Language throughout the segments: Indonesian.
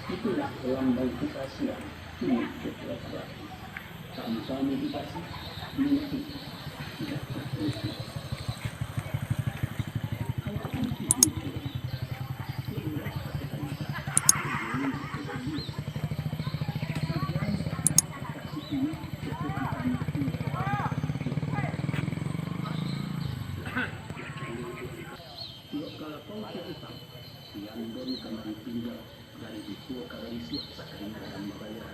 Itulah lambang kesaksian ini kepada sama-sama dikasih ini tidak terputus. Kalau kau kita yang baru kembali tinggal dari itu kalau isi sekarang dalam bayar.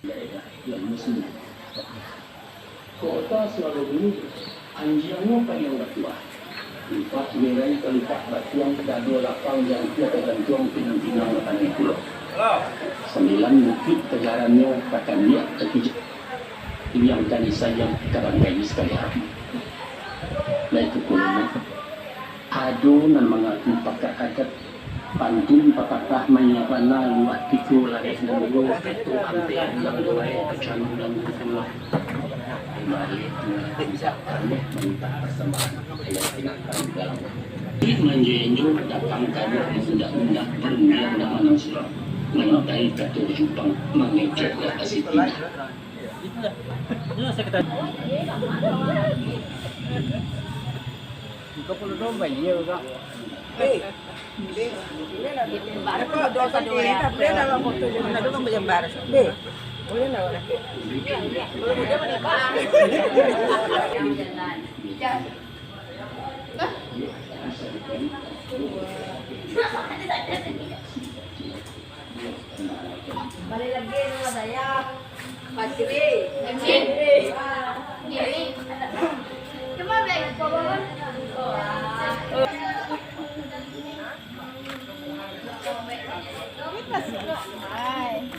Daerah yang muslim. Kota selalu dulu anjingnya paling tua. Empat wilayah keempat batuang kedua lapang yang tiada gantung pinang-pinang petani pulau. 9 bukit kejarannya kata dia ketiga. Ini yang tadi saya karang gaji sekali hari. Lain kekulungan. Adu nan mengaku pakai adat pantun pakatah mayapana luat tiku laris dan lu itu hampir yang mulai kecandu dan kekeluar. Mari kita minta persembahan ayat tindakan dalam menjenju datang kamu undang-undang perundang dan manusia menodai kata Jepang mengecek ke atas itu. Itulah saya kata. Kau perlu domba dia juga. Boleh lah orang. Boleh menikah. Balik lagi rumah saya. Pasri. Cuma baik kawan.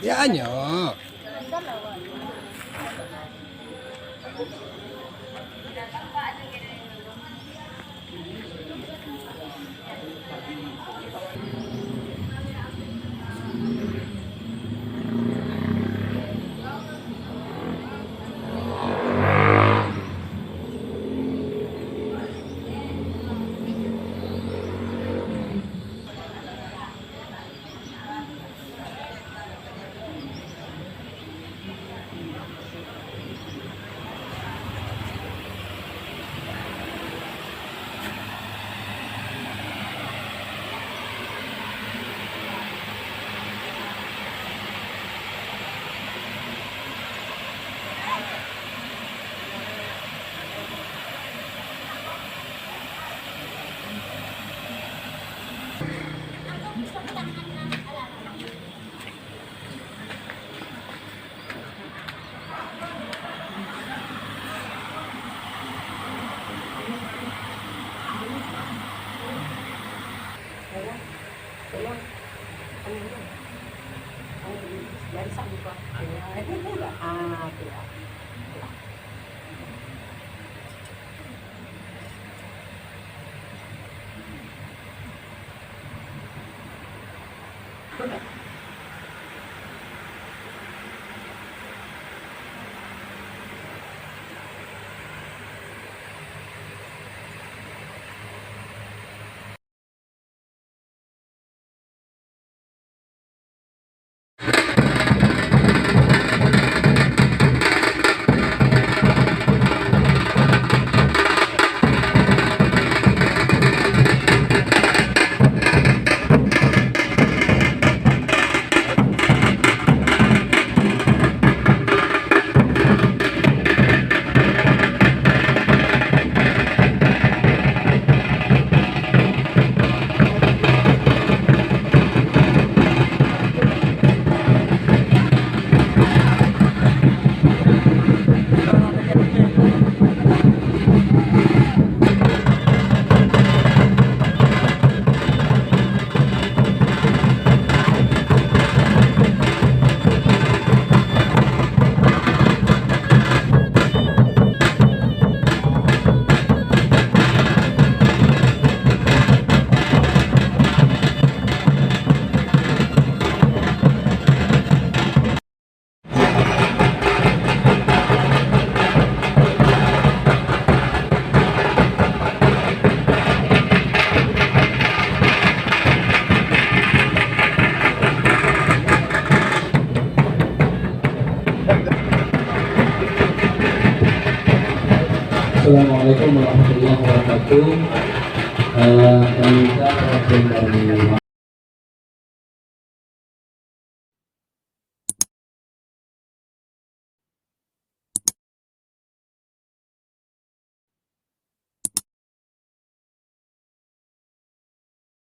Dia hanya. Assalamualaikum warahmatullahi wabarakatuh. Yang kita